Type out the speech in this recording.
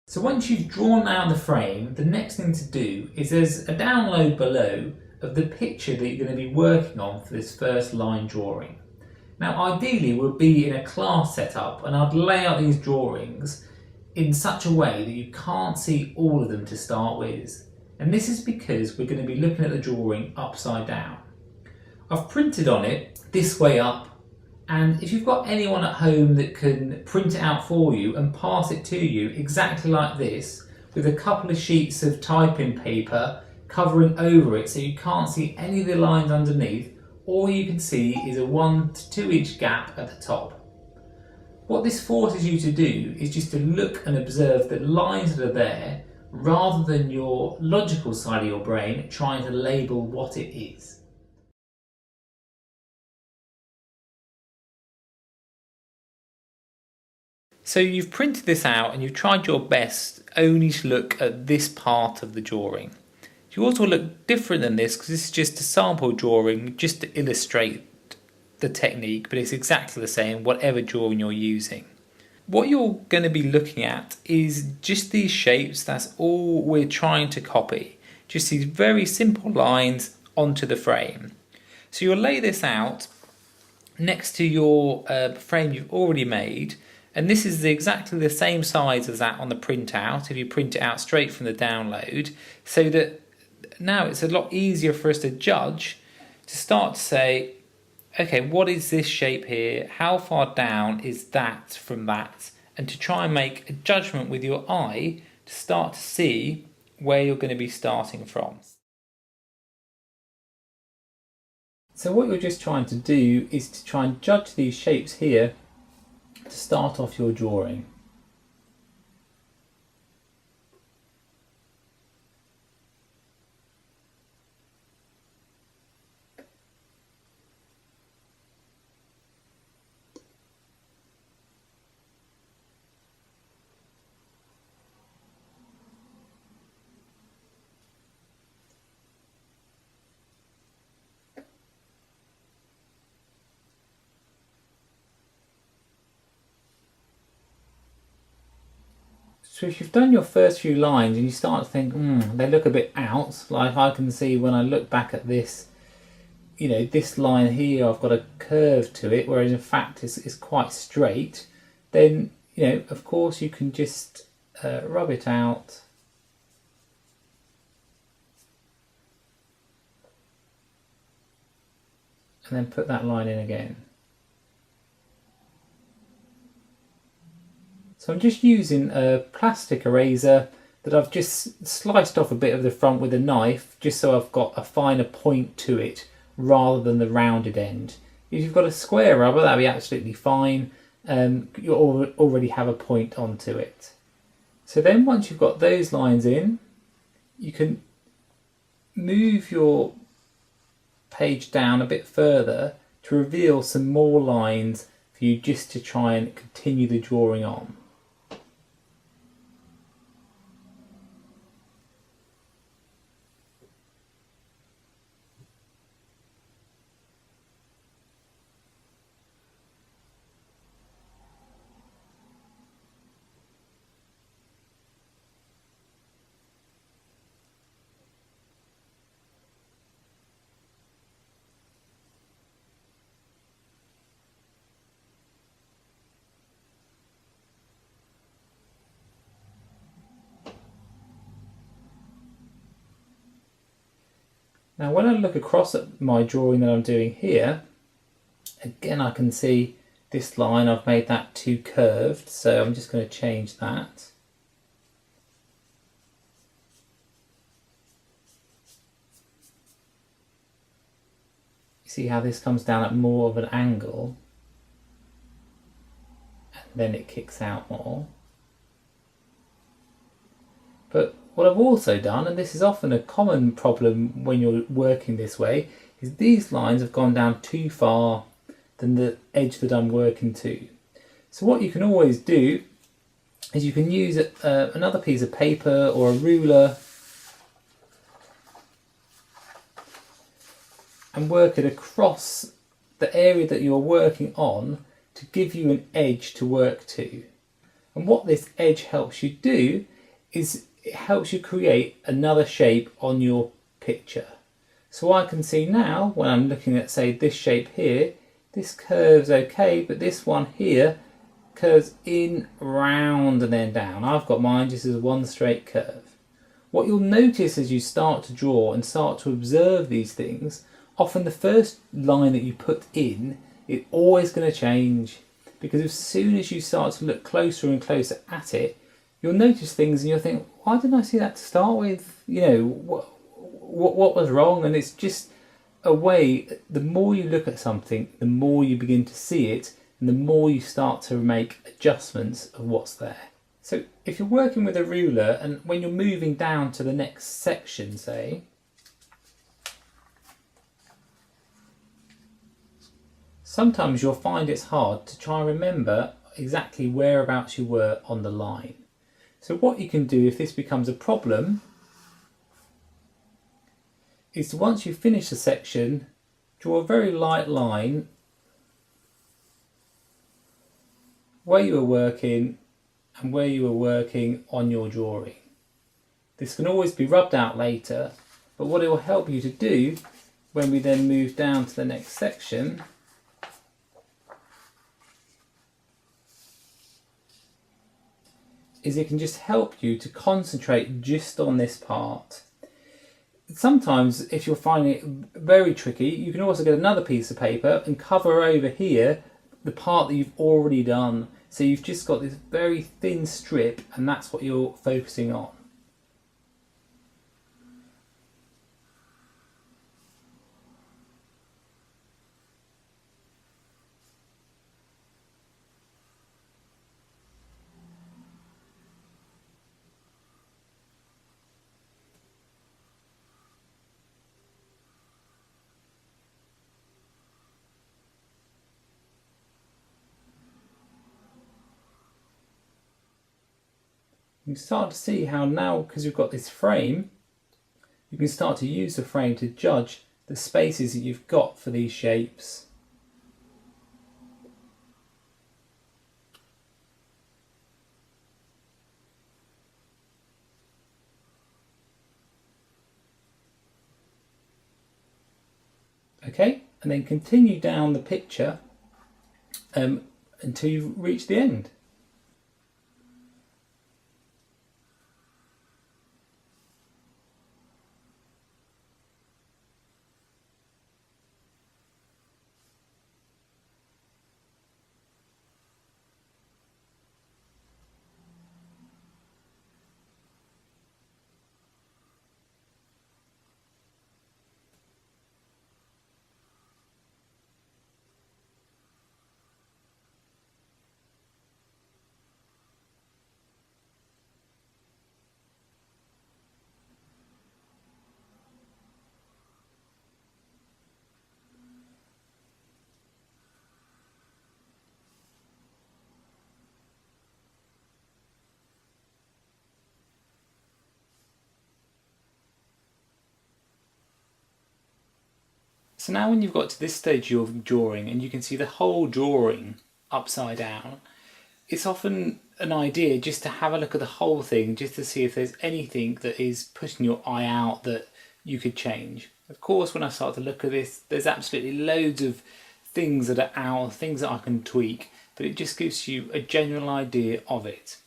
So once you've drawn out the frame, the next thing to do is there's a download below of the picture that you're going to be working on for this first line drawing. Now ideally we'll be in a class setup and I'd lay out these drawings in such a way that you can't see all of them to start with. And this is because we're going to be looking at the drawing upside down. I've printed on it this way up, and if you've got anyone at home that can print it out for you and pass it to you exactly like this, with a couple of sheets of typing paper covering over it so you can't see any of the lines underneath, all you can see is a 1 to 2 inch gap at the top. What this forces you to do is just to look and observe the lines that are there rather than your logical side of your brain trying to label what it is. So you've printed this out and you've tried your best only to look at this part of the drawing. You also look different than this because this is just a sample drawing just to illustrate the technique, but it's exactly the same whatever drawing you're using. What you're going to be looking at is just these shapes. That's all we're trying to copy. Just these very simple lines onto the frame. So you'll lay this out next to your frame you've already made. And this is exactly the same size as that on the printout, if you print it out straight from the download, so that now it's a lot easier for us to judge, to start to say, okay, what is this shape here? How far down is that from that? And to try and make a judgment with your eye to start to see where you're going to be starting from. So what you're just trying to do is to try and judge these shapes here to start off your drawing. So if you've done your first few lines and you start to think, they look a bit out, like I can see when I look back at this, you know, this line here, I've got a curve to it, whereas in fact it's quite straight, then, you know, of course you can just rub it out. And then put that line in again. So I'm just using a plastic eraser that I've just sliced off a bit of the front with a knife, just so I've got a finer point to it rather than the rounded end. If you've got a square rubber, that'll be absolutely fine. You already have a point onto it. So then once you've got those lines in, you can move your page down a bit further to reveal some more lines for you just to try and continue the drawing on. Now when I look across at my drawing that I'm doing here, again I can see this line, I've made that too curved, so I'm just going to change that. You see how this comes down at more of an angle, and then it kicks out more. But what I've also done, and this is often a common problem when you're working this way, is these lines have gone down too far than the edge that I'm working to. So what you can always do is you can use another piece of paper or a ruler and work it across the area that you're working on to give you an edge to work to. And what this edge helps you do is it helps you create another shape on your picture. So I can see now when I'm looking at, say, this shape here, this curve's okay, but this one here curves in, round and then down. I've got mine just as one straight curve. What you'll notice as you start to draw and start to observe these things, often the first line that you put in is always going to change, because as soon as you start to look closer and closer at it, you'll notice things and you'll think, why didn't I see that to start with? You know, what was wrong? And it's just a way, the more you look at something, the more you begin to see it, and the more you start to make adjustments of what's there. So if you're working with a ruler and when you're moving down to the next section, say, sometimes you'll find it's hard to try and remember exactly whereabouts you were on the line. So what you can do if this becomes a problem is to, once you finish the section, draw a very light line where you were working and where you were working on your drawing. This can always be rubbed out later, but what it will help you to do when we then move down to the next section is it can just help you to concentrate just on this part. Sometimes if you're finding it very tricky, you can also get another piece of paper and cover over here the part that you've already done. So you've just got this very thin strip and that's what you're focusing on. You can start to see how now, because you've got this frame, you can start to use the frame to judge the spaces that you've got for these shapes. Okay, and then continue down the picture until you reach the end. So now when you've got to this stage of your drawing and you can see the whole drawing upside down, it's often an idea just to have a look at the whole thing, just to see if there's anything that is putting your eye out that you could change. Of course, when I start to look at this, there's absolutely loads of things that are out, things that I can tweak, but it just gives you a general idea of it.